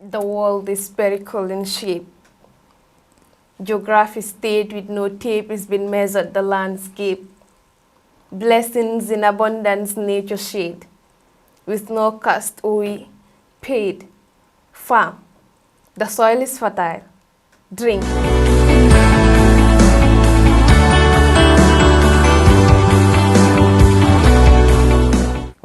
The world is spherical in shape. Geography state with no tape has been measured the landscape. Blessings in abundance nature shade. With no cost we paid. Farm. The soil is fertile. Drink.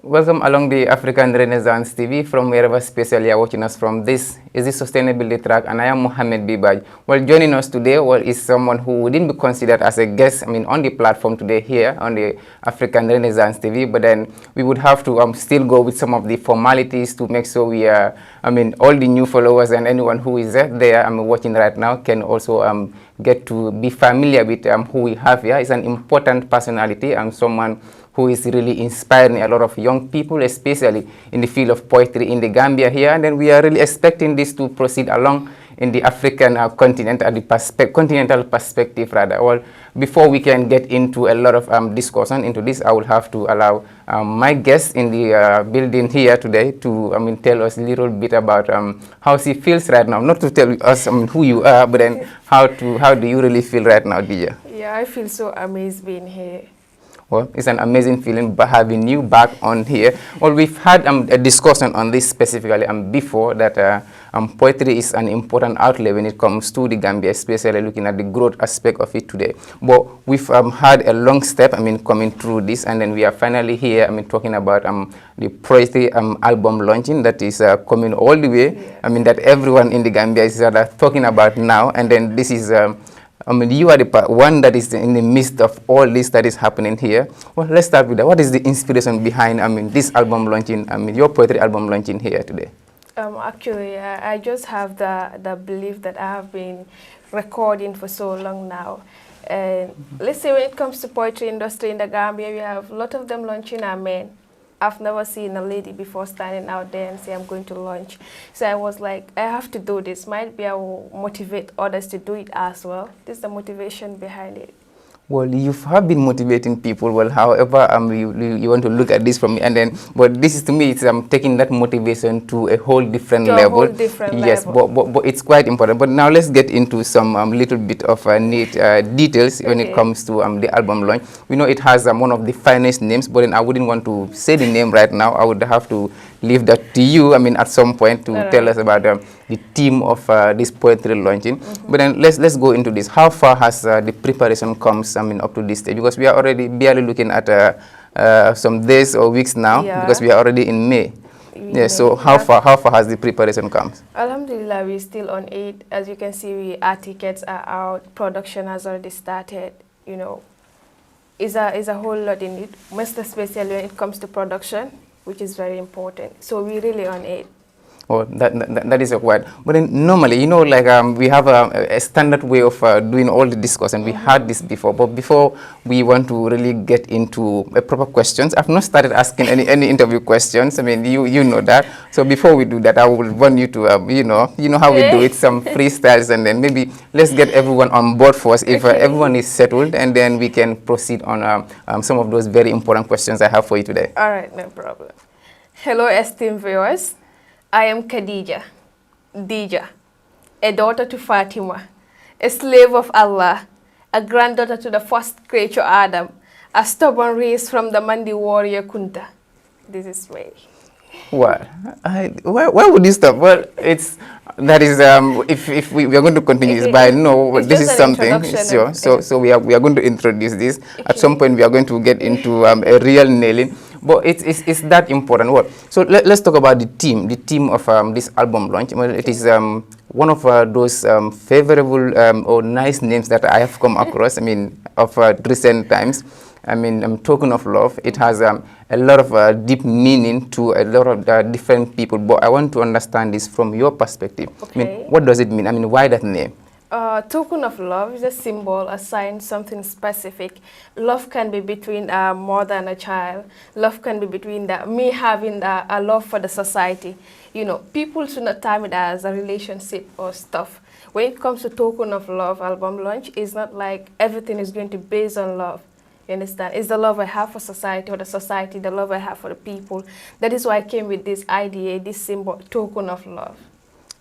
Welcome along the African Renaissance TV from wherever special you are watching us from. This is the Sustainability Track and I am Mohammed Bibaj. Well, joining us today is someone who wouldn't be considered as a guest, on the platform today here on the African Renaissance TV, but then we would have to still go with some of the formalities to make sure we are, all the new followers and anyone who is there watching right now can also get to be familiar with who we have here. It's an important personality and someone who is really inspiring a lot of young people, especially in the field of poetry in the Gambia here. And then we are really expecting this to proceed along in the African continent, at the continental perspective rather. Well, before we can get into a lot of discussion into this, I will have to allow my guest in the building here today to tell us a little bit about how she feels right now. Not to tell us who you are, but then how do you really feel right now, Dijah? Yeah, I feel so amazed being here. Well, it's an amazing feeling having you back on here. Well, we've had a discussion on this specifically before, that poetry is an important outlet when it comes to the Gambia, especially looking at the growth aspect of it today. But we've had a long step, coming through this, and then we are finally here, talking about the poetry album launching that is coming all the way. Yeah. That everyone in the Gambia is talking about now, and then this is you are the one that is in the midst of all this that is happening here. Well, let's start with that. What is the inspiration behind this album launching, your poetry album launching here today? Actually, I just have the belief that I have been recording for so long now. And let's say when it comes to poetry industry in the Gambia, we have a lot of them launching are men. I've never seen a lady before standing out there and say, I'm going to launch. So I was like, I have to do this. Might be I will motivate others to do it as well. This is the motivation behind it. Well, you have been motivating people. Well, however, you want to look at this from me, and then, but this is to me, it's taking that motivation to a whole different level. Yes, but it's quite important. But now let's get into some little bit of neat details when it comes to the album launch. We know it has one of the finest names, but then I wouldn't want to say the name right now. I would have to leave that to you. At some point to tell us about the theme of this poetry launching. But then let's go into this. How far has the preparation come up to this stage? Because we are already barely looking at some days or weeks now, because we are already in May. Yeah, so how far has the preparation come? Alhamdulillah, we're still on it. As you can see, our tickets are out. Production has already started. You know, is a whole lot in it, most especially when it comes to production, which is very important. So we're really on it. Oh, that is required. But then normally, we have a standard way of doing all the discussion. We had this before, but before we want to really get into proper questions, I've not started asking any interview questions. You know that. So before we do that, I will want you to, you know how we do it, some freestyles, and then maybe let's get everyone on board first. If everyone is settled, and then we can proceed on some of those very important questions I have for you today. All right, no problem. Hello, esteemed viewers. I am Dijah, a daughter to Fatima, a slave of Allah, a granddaughter to the first creature Adam, a stubborn race from the Mandi warrior Kunta. This is way. What? Why would you stop? Well, if we are going to continue this, but no, this is something. Sure. So we are going to introduce this. At some point, we are going to get into a real nailing. But it's that important. What? So let's talk about the theme of this album launch. Well, it is one of those favorable or nice names that I have come across. Of recent times. Token of love. It has a lot of deep meaning to a lot of different people. But I want to understand this from your perspective. Okay. What does it mean? Why that name? Token of love is a symbol, a sign, something specific. Love can be between more than a child. Love can be between me having a love for the society. People should not time it as a relationship or stuff. When it comes to Token of Love album launch, it's not like everything is going to be based on love. You understand? It's the love I have for society, or the society, the love I have for the people. That is why I came with this idea, this symbol, Token of Love.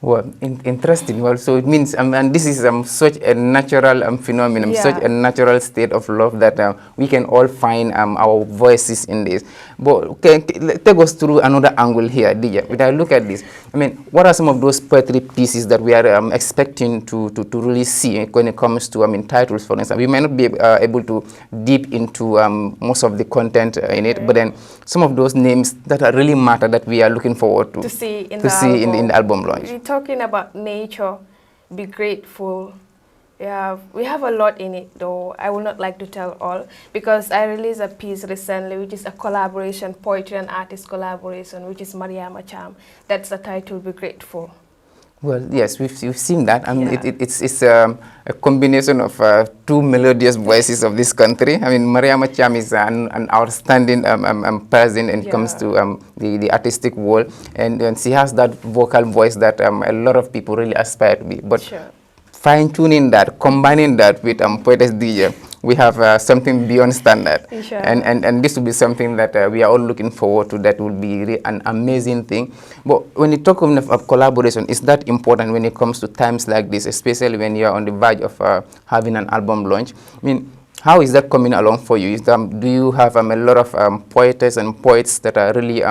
Well, interesting. Well, so it means, and this is such a natural phenomenon, such Yeah. a natural state of love that we can all find our voices in this. But take us through another angle here, Dijah. When I look at this, I mean, what are some of those poetry pieces that we are expecting to really see when it comes to, titles, for instance? We might not be able to deep into most of the content in it, but then some of those names that are really matter that we are looking forward To see in to the see in the album. album launch. We're talking about nature, be grateful. Yeah, we have a lot in it though. I will not like to tell all because I released a piece recently which is a collaboration, poetry and artist collaboration, which is Mariama Cham. That's the title, Be Grateful. Well, yes, we've seen that, and Yeah. it's a combination of two melodious voices of this country. I mean, Mariama Cham is an outstanding person when it comes Yeah. to the artistic world, and she has that vocal voice that a lot of people really aspire to be. But Sure. fine-tuning that, combining that with Poetess Dijah, we have something beyond standard. Inshallah. And this will be something that we are all looking forward to. That will be an amazing thing. But when you talk of collaboration, is that important when it comes to times like this, especially when you are on the verge of having an album launch? I mean, how is that coming along for you? Do you have a lot of poetess and poets that are really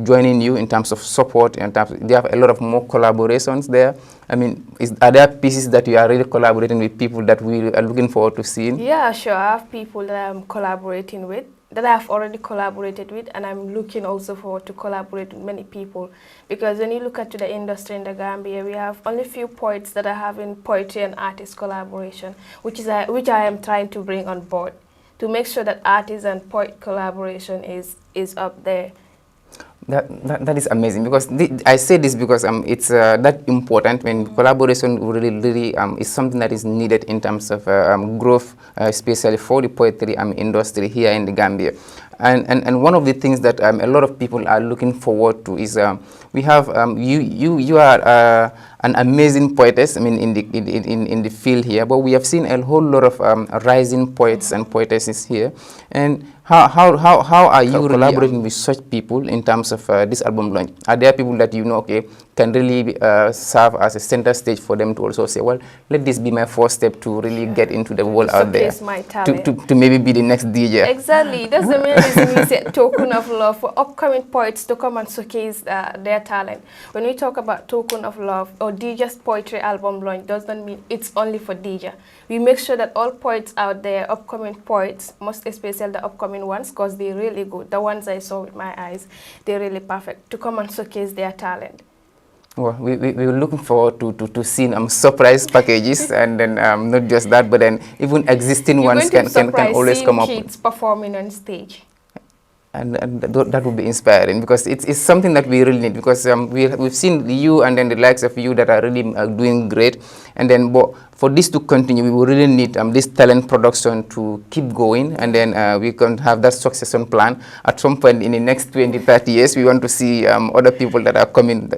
joining you in terms of support? Do you have a lot of more collaborations there? I mean, are there pieces that you are really collaborating with people that we are looking forward to seeing? Yeah, sure. I have people that I'm collaborating with, that I've already collaborated with, and I'm looking also forward to collaborate with many people. Because when you look at the industry in the Gambia, we have only few poets that are having poetry and artist collaboration, which I am trying to bring on board to make sure that artist and poet collaboration is up there. That is amazing, because I say this because it's that important when collaboration really is something that is needed in terms of growth, especially for the poetry industry here in the Gambia. And one of the things that a lot of people are looking forward to is we have you are an amazing poetess, in the field here, but we have seen a whole lot of rising poets and poetesses here. And how are you collaborating with such people in terms of this album launch? Are there people that can really serve as a center stage for them to also say, well, let this be my first step to really get into the world out there, my talent. to maybe be the next DJ? Exactly. That's the main reason we say token of love for upcoming poets to come and showcase their talent. When we talk about token of love or DJ's poetry album launch, doesn't mean it's only for DJ. We make sure that all poets out there, upcoming poets, most especially the upcoming ones, because they're really good. The ones I saw with my eyes, they're really perfect, to come and showcase their talent. Well, we're looking forward to seeing surprise packages, and then not just that, but then even existing ones can always come up. Kids performing on stage. And that would be inspiring, because it's something that we really need, because we've seen you and then the likes of you that are really doing great, and then for this to continue, we will really need this talent production to keep going, and then we can have that succession plan. At some point in the next 20-30 years, we want to see other people that are coming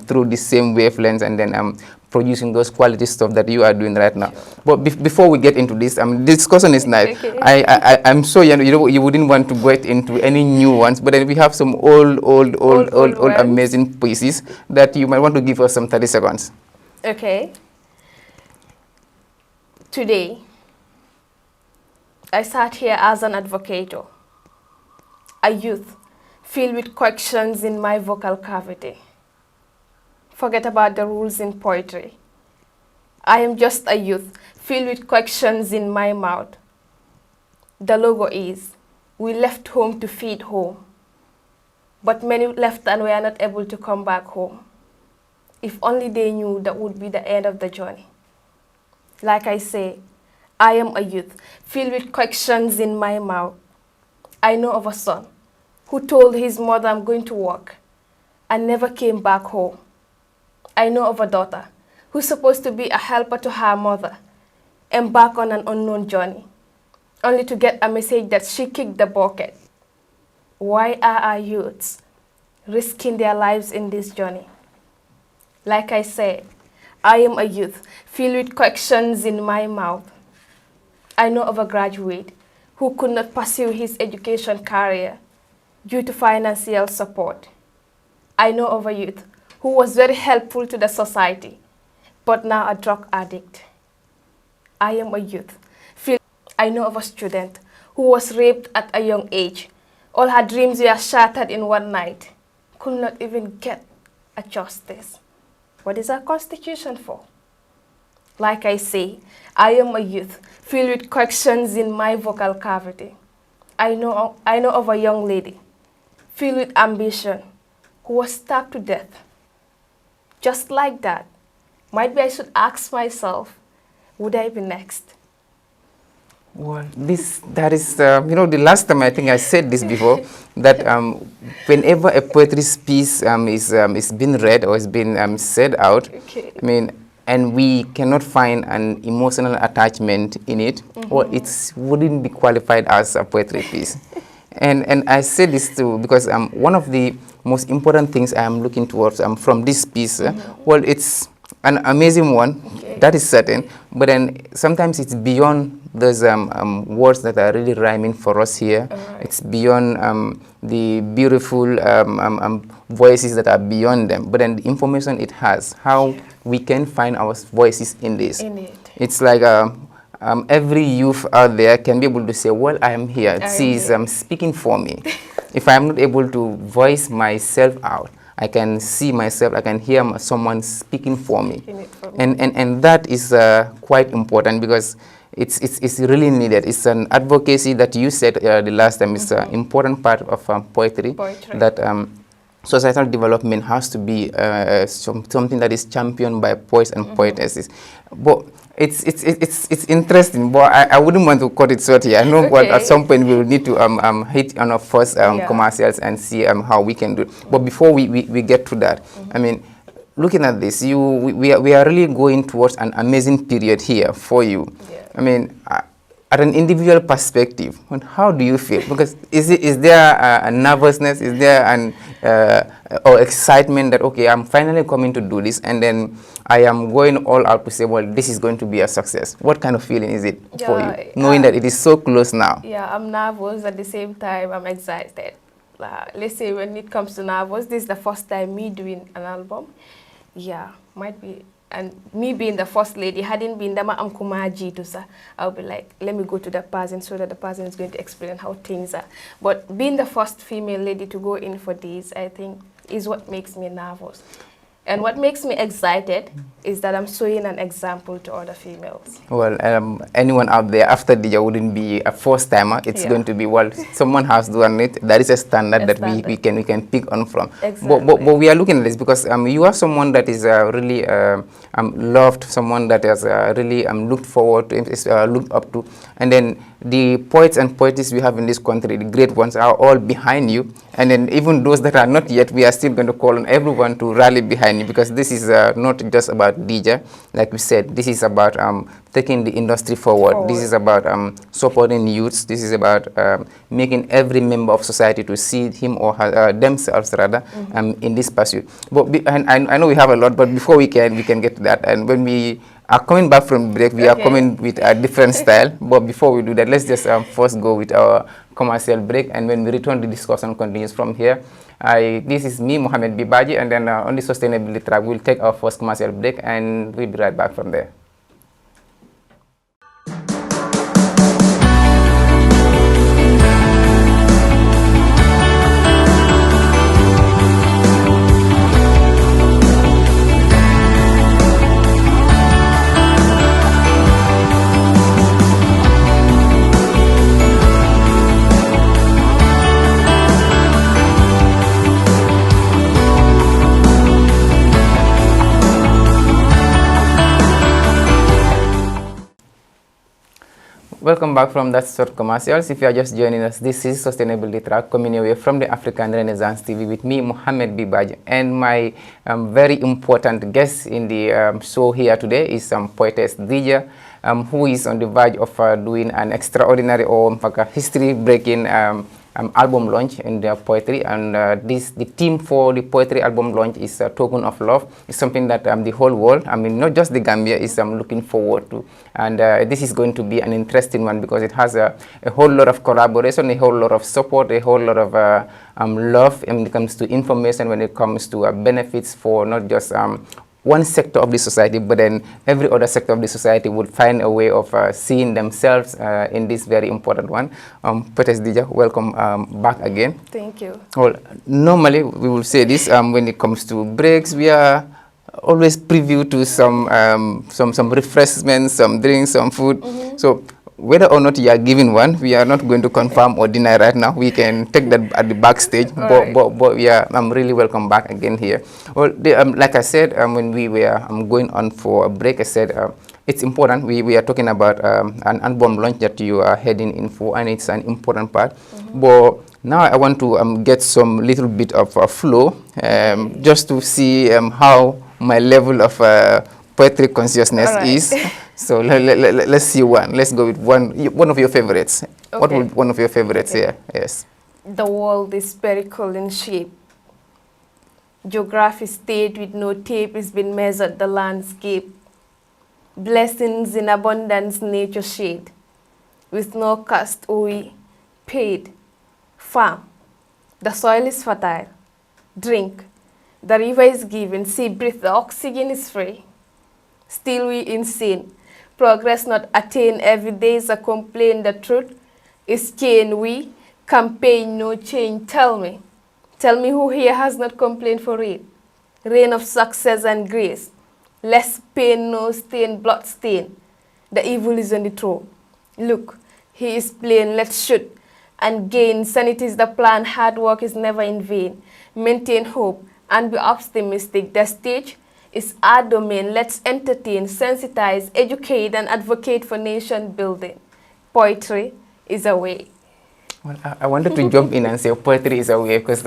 through the same wavelengths, and then producing those quality stuff that you are doing right now. Sure. But before we get into this, discussion is nice. Okay. I'm sure you wouldn't want to get into any new ones, but then we have some old amazing pieces that you might want to give us some 30 seconds. Okay. Today, I sat here as an advocate, a youth filled with questions in my vocal cavity. Forget about the rules in poetry. I am just a youth filled with questions in my mouth. The logo is, we left home to feed home. But many left and were not able to come back home. If only they knew that would be the end of the journey. Like I say, I am a youth filled with questions in my mouth. I know of a son who told his mother, I'm going to work, and never came back home. I know of a daughter who's supposed to be a helper to her mother, embark on an unknown journey, only to get a message that she kicked the bucket. Why are our youths risking their lives in this journey? Like I said, I am a youth filled with questions in my mouth. I know of a graduate who could not pursue his education career due to financial support. I know of a youth who was very helpful to the society, but now a drug addict. I am a youth. I know of a student who was raped at a young age. All her dreams were shattered in one night. Could not even get a justice. What is our constitution for? Like I say, I am a youth filled with questions in my vocal cavity. I know of a young lady filled with ambition who was stabbed to death. Just like that, might be I should ask myself, would I be next? Well, that is, the last time I think I said this before, that whenever a poetry piece is being read or is being said out, Okay. I mean, and we cannot find an emotional attachment in it, or it wouldn't be qualified as a poetry piece. And I say this too because one of the most important things I am looking towards from this piece, well, it's an amazing one, that is certain, but then sometimes it's beyond those words that are really rhyming for us here. It's beyond the beautiful voices that are beyond them, but then the information it has, how we can find our voices in this. It's like every youth out there can be able to say, well, I am here. She is speaking for me. If I am not able to voice myself out, I can see myself, I can hear someone speaking for me. And that is quite important because it's really needed. It's an advocacy that you said the last time. It's an important part of poetry. That societal development has to be something that is championed by poets and poetesses. But it's interesting, but I wouldn't want to cut it short here. I know, but at some point we will need to hit on our first commercials and see how we can do it. But before we get to that, I mean, looking at this, we are really going towards an amazing period here for you. I mean, at an individual perspective, how do you feel? Because is there a nervousness? Is there an or excitement that, okay, I'm finally coming to do this, and then I am going all out to say, well, this is going to be a success? What kind of feeling is it for you, knowing that it is so close now? Yeah, I'm nervous. At the same time, I'm excited. Let's say when it comes to nervous, this is the first time me doing an album. Yeah, might be. And me being the first lady, hadn't been dama am kumaji to sa, I'll be like, let me go to the person so that the person is going to explain how things are. But being the first female lady to go in for this, I think, is what makes me nervous. And what makes me excited is that I'm showing an example to other females. Well, anyone out there after Dijah wouldn't be a first timer. It's going to be, well, someone has done it. That is a standard that we can pick on from. Exactly. But we are looking at this because you are someone that is really loved, someone that has really looked forward to, looked up to, and then the poets and poetesses we have in this country, the great ones, are all behind you. And then even those that are not yet, we are still going to call on everyone to rally behind you, because this is not just about Dijah. Like we said, this is about taking the industry forward. This is about supporting youths. This is about making every member of society to see him or her, themselves rather in this pursuit. But I know we have a lot, but before we can get to that, and when we are coming back from break, we are coming with a different style. But before we do that, let's just first go with our commercial break, and when we return, the discussion continues from here. This is me, Mohammed Bibaji, and then on the Sustainability Track, we'll take our first commercial break, and we'll be right back from there. Welcome back from that short commercials. If you are just joining us, this is Sustainability Track coming your way from the African Renaissance TV with me, Mohammed Bibaj, and my very important guest in the show here today is Poetess Dijah, who is on the verge of doing an extraordinary or history-breaking album launch in their poetry, and the theme for the poetry album launch is a token of love. It's something that the whole world, I mean, not just the Gambia, is looking forward to. And this is going to be an interesting one because it has a whole lot of collaboration, a whole lot of support, a whole lot of love when it comes to information, when it comes to benefits for not just one sector of the society, but then every other sector of the society would find a way of seeing themselves in this very important one. Poetess Dijah, welcome back again. Thank you. Well, normally we will say this when it comes to breaks, we are always preview to some refreshments, some drinks, some food. So whether or not you are given one, we are not going to confirm or deny right now. We can take that at the backstage, but yeah, I'm really welcome back again here. Well, like I said, when we were going on for a break, I said it's important. We are talking about an album launch that you are heading in for, and it's an important part. But now I want to get some little bit of flow, just to see how my level of poetry consciousness is. So let's see one. Let's go with one of your favorites. Okay. What would one of your favorites here? Yes. The world is spherical in shape. Geography state with no tape has been measured the landscape. Blessings in abundance nature shade. With no cost we paid. Farm. The soil is fertile. Drink. The river is given. Sea breathe. The oxygen is free. Still we insane. Progress not attained. Every day is a complaint. The truth is chain. We campaign no change. Tell me who here has not complained for it. Reign of success and grace. Less pain, no stain, blood stain. The evil is on the throne. Look, he is plain. Let's shoot and gain. Sanity is the plan. Hard work is never in vain. Maintain hope and be optimistic. The stage is our domain. Let's entertain, sensitize, educate, and advocate for nation building. Poetry is a way. Well, I wanted to jump in and say poetry is a way because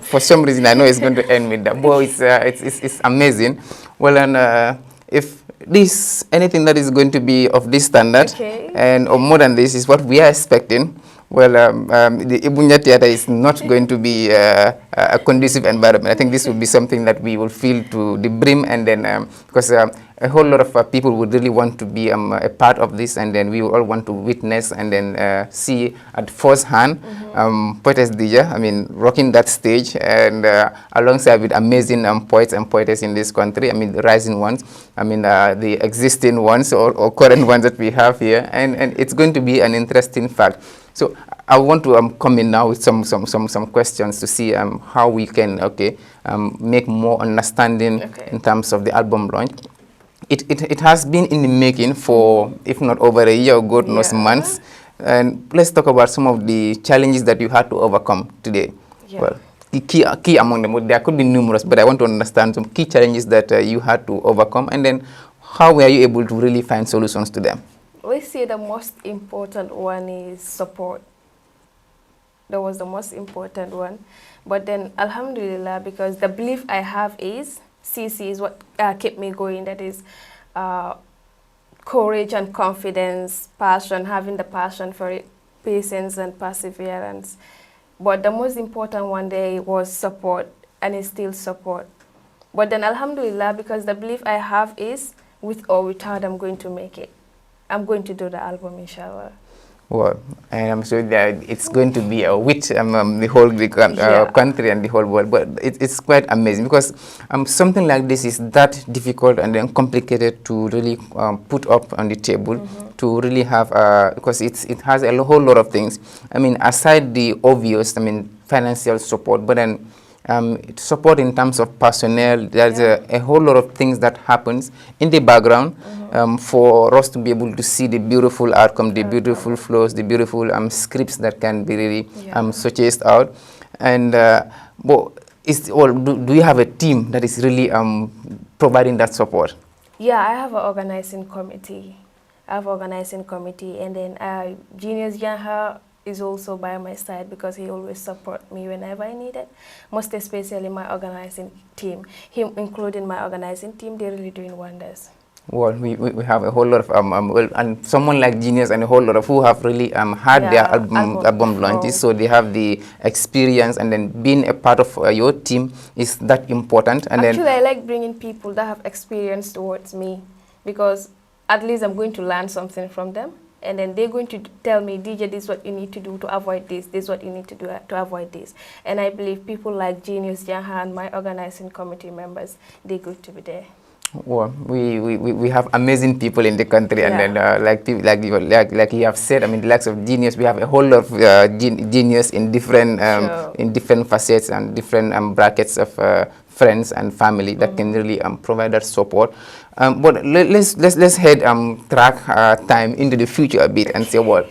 for some reason I know it's going to end with that. But it's amazing. Well, and if this anything that is going to be of this standard and or more than this is what we are expecting. Well, the Ibunya Theatre is not going to be a conducive environment. I think this will be something that we will feel to the brim, and then because a whole lot of people would really want to be a part of this, and then we will all want to witness and then see at first hand Poetess Dijah, I mean, rocking that stage, and alongside with amazing poets and poetess in this country, I mean, the rising ones, I mean, the existing ones or current ones that we have here, and it's going to be an interesting fact. So I want to come in now with some questions to see how we can make more understanding in terms of the album launch. It has been in the making for, if not over a year, or God knows months. And let's talk about some of the challenges that you had to overcome today. Well, key among them, there could be numerous, but I want to understand some key challenges that you had to overcome, and then how were you able to really find solutions to them? We see the most important one is support. That was the most important one. But then, alhamdulillah, because the belief I have is, CC is what kept me going. That is courage and confidence, passion, having the passion for it, patience and perseverance. But the most important one there was support, and it's still support. But then, alhamdulillah, because the belief I have is, with or without, I'm going to make it. I'm going to do the album, inshallah. Well, and I'm sure that it's going to be with the whole country and the whole world. But it's quite amazing because something like this is that difficult and then complicated to really put up on the table, to really have, because it has a whole lot of things. I mean, aside the obvious, I mean, financial support, but then support in terms of personnel, there's a whole lot of things that happens in the background for us to be able to see the beautiful outcome, the beautiful flows, the beautiful scripts that can be really showcased out. And do you have a team that is really providing that support? Yeah, I have an organizing committee. And then Genius Yanha is also by my side because he always supports me whenever I need it, most especially my organizing team. Him including my organizing team, they're really doing wonders. Well, we have a whole lot of well, and someone like Genius and a whole lot of who have really had their Yeah, album launches, so they have the experience, and then being a part of your team is that important. And Actually, then I like bringing people that have experience towards me, because at least I'm going to learn something from them, and then they're going to tell me, DJ, this is what you need to do to avoid this, this is what you need to do to avoid this. And I believe people like Genius, Jahan, my organizing committee members, they're good to be there. well, we have amazing people in the country, and Yeah. then like you have said, I mean, the likes of Genius, we have a whole lot of genius Sure. in different facets and different brackets of friends and family that can really provide that support. But let's head track time into the future a bit and say, well,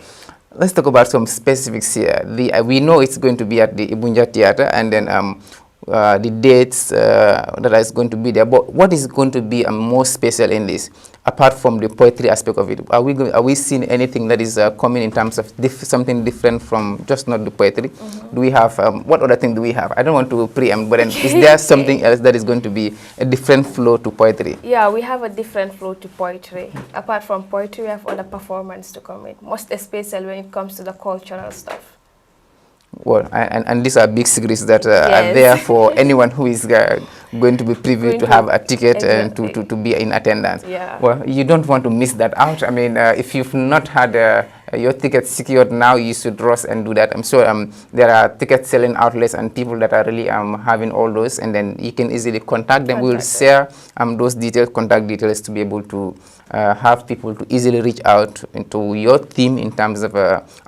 let's talk about some specifics here. We know it's going to be at the Ibunja Theatre, and then the dates that is going to be there. But what is going to be more special in this, apart from the poetry aspect of it? Are we seeing anything that is coming in terms of something different from just not the poetry? Do we have what other thing do we have? I don't want to preempt, but then is there something else that is going to be a different flow to poetry? Yeah, we have a different flow to poetry. Apart from poetry, we have other performance to come in, most especially when it comes to the cultural stuff. Well, and these are big secrets that Yes. are there for anyone who is going to be privileged to have a ticket and exactly. to be in attendance. Yeah. Well, you don't want to miss that out. I mean, if you've not had your ticket secured now, you should rush and do that. I'm sure there are ticket selling outlets and people that are really having all those, and then you can easily contact them. We will share those details, contact details, to be able to have people to easily reach out into your team in terms of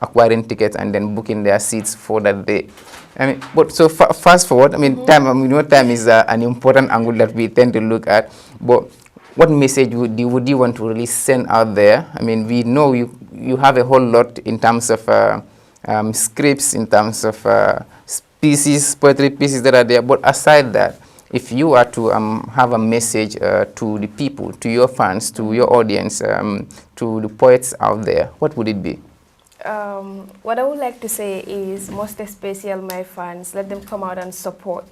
acquiring tickets and then booking their seats for that day. I mean, but so fast forward, I mean, time. I mean, time is an important angle that we tend to look at. But what message would you want to really send out there? I mean, we know you have a whole lot in terms of scripts, in terms of pieces, poetry pieces that are there. But aside that, if you are to have a message to the people, to your fans, to your audience, to the poets out there, what would it be? What I would like to say is, most especially my fans, let them come out and support.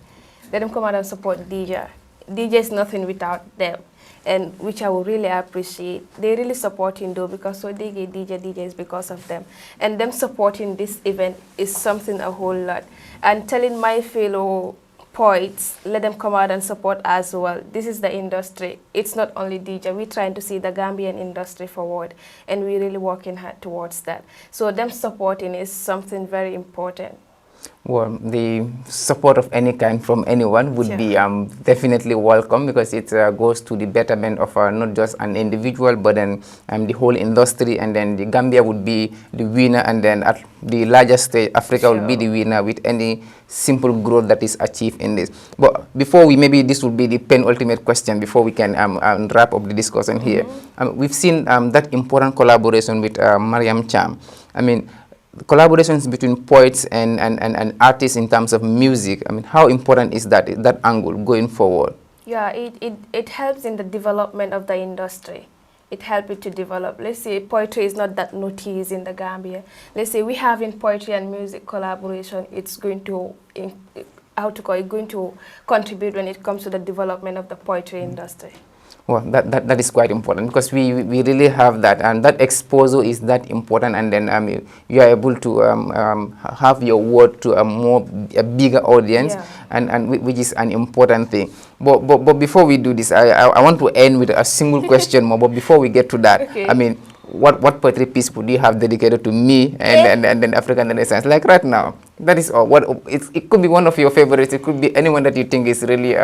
Let them come out and support Dijah. Dijah is nothing without them, and which I would really appreciate. They really supporting though, because so they get Dijah is because of them. And them supporting this event is something a whole lot. And telling my fellow poets, let them come out and support as well. This is the industry. It's not only Dijah. We're trying to see the Gambian industry forward, and we're really working hard towards that. So them supporting is something very important. Well, the support of any kind from anyone would be definitely welcome, because it goes to the betterment of not just an individual, but then the whole industry, and then the Gambia would be the winner, and then at the largest stage, Africa will be the winner with any simple growth that is achieved in this. But before maybe this will be the penultimate question before we can wrap up the discussion here. We've seen that important collaboration with Mariam Cham. I mean, collaborations between poets and artists in terms of music, I mean, how important is that angle going forward? Yeah, it helps in the development of the industry. It helps it to develop. Let's say poetry is not that noticed in the Gambia. Let's say we have in poetry and music collaboration, it's going to, going to contribute when it comes to the development of the poetry industry. Well, that is quite important, because we really have that, and that exposure is that important, and then you are able to have your word to a bigger audience, and which is an important thing. But before we do this, I want to end with a single question more. But before we get to that, I mean, what poetry piece would you have dedicated to me and then African Renaissance, like right now? That is all. It could be one of your favorites. It could be anyone that you think is really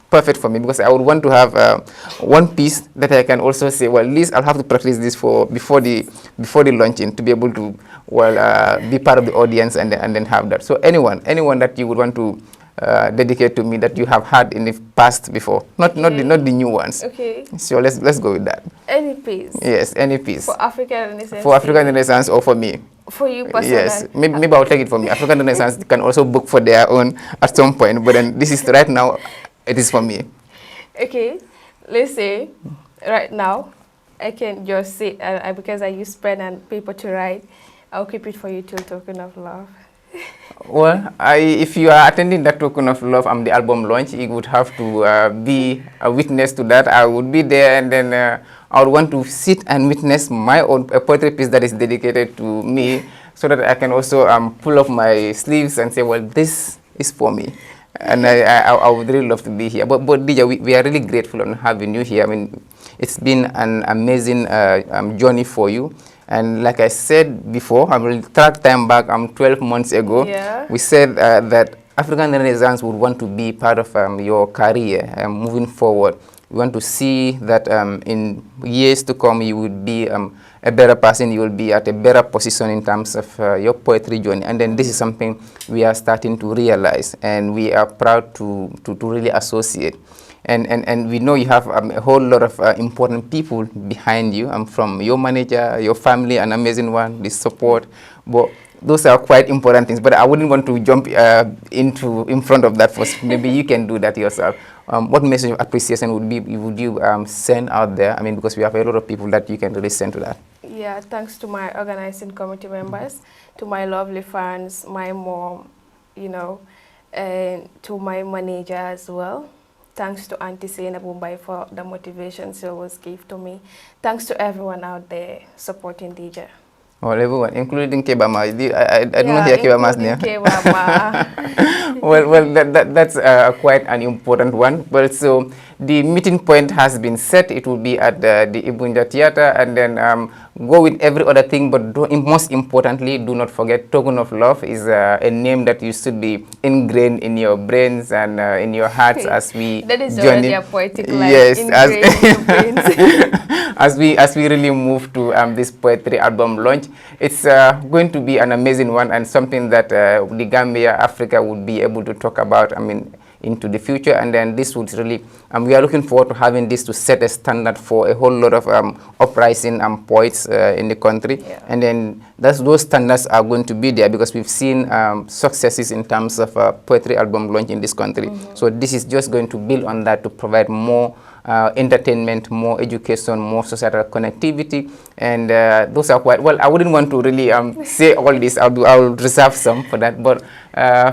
perfect for me, because I would want to have one piece that I can also say, well, at least I'll have to practice this before the launching, to be able to be part of the audience and then have that. So anyone that you would want to dedicate to me that you have had in the past before, not the new ones. Okay. So let's go with that. Any piece. Yes, any piece. For African Renaissance. For African Renaissance or for me. For you personally. Yes, maybe I'll take it for me. African Renaissance can also book for their own at some point, but then this is right now. It is for me. Okay, let's say right now I can just sit because I use pen and paper to write. I'll keep it for you till Token of Love. Well, if you are attending that token of love, the album launch, you would have to be a witness to that. I would be there, and then I would want to sit and witness my own poetry piece that is dedicated to me, so that I can also pull up my sleeves and say, well, this is for me. And I would really love to be here. But Dijah, we are really grateful on having you here. I mean, it's been an amazing journey for you. And like I said before, I will track time back 12 months ago. Yeah. We said that African Renaissance would want to be part of your career moving forward. We want to see that in years to come you would be a better person, you will be at a better position in terms of your poetry journey. And then this is something we are starting to realize, and we are proud to really associate. And we know you have a whole lot of important people behind you, from your manager, your family, an amazing one, the support. But those are quite important things. But I wouldn't want to jump in front of that first. Maybe you can do that yourself. What message of appreciation would you send out there? I mean, because we have a lot of people that you can really send to that. Yeah, thanks to my organizing committee members, to my lovely fans, my mom, you know, and to my manager as well. Thanks to Auntie Sena Mumbai for the motivation she always gave to me. Thanks to everyone out there supporting Dijah. Well, everyone, including Kebama. I don't hear Kebama's name. Kebama. well, that's quite an important one. But so the meeting point has been set. It will be at the Ibunja Theater, and then go with every other thing. But most importantly, do not forget, Token of Love is a name that you should be ingrained in your brains and in your hearts as we that is journey. already a poetic line. Yes, Ingrained in your brains. as we really move to this poetry album launch, it's going to be an amazing one, and something that the Gambia, Africa would be able to talk about, I mean, into the future. And then this would really, we are looking forward to having this to set a standard for a whole lot of uprising poets in the country. Yeah. And then those standards are going to be there, because we've seen successes in terms of poetry album launch in this country. So this is just going to build on that to provide more entertainment, more education, more societal connectivity, and those are quite, well, I wouldn't want to really say all this. I'll reserve some for that, but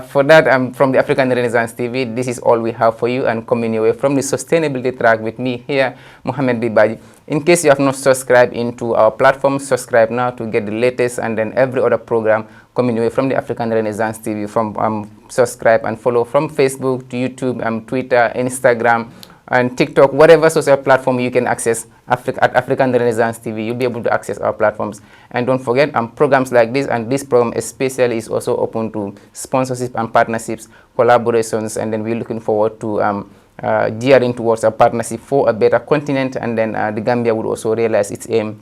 for that, from the African Renaissance TV, this is all we have for you, and coming your way from the Sustainability Track with me here, Mohamed Bibaji. In case you have not subscribed into our platform, subscribe now to get the latest, and then every other program coming your way from the African Renaissance TV. From subscribe and follow from Facebook to YouTube, Twitter, Instagram, and TikTok, whatever social platform you can access at African Renaissance TV, you'll be able to access our platforms. And don't forget, programs like this, and this program especially, is also open to sponsorship and partnerships, collaborations, and then we're looking forward to gearing towards a partnership for a better continent, and then the Gambia would also realize its aim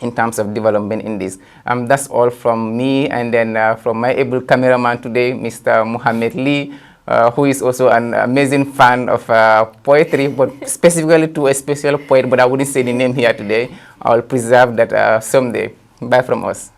in terms of development in this. That's all from me, and then from my able cameraman today, Mr. Mohamed Lee, who is also an amazing fan of poetry, but specifically to a special poet, but I wouldn't say the name here today. I'll preserve that someday. Bye from us.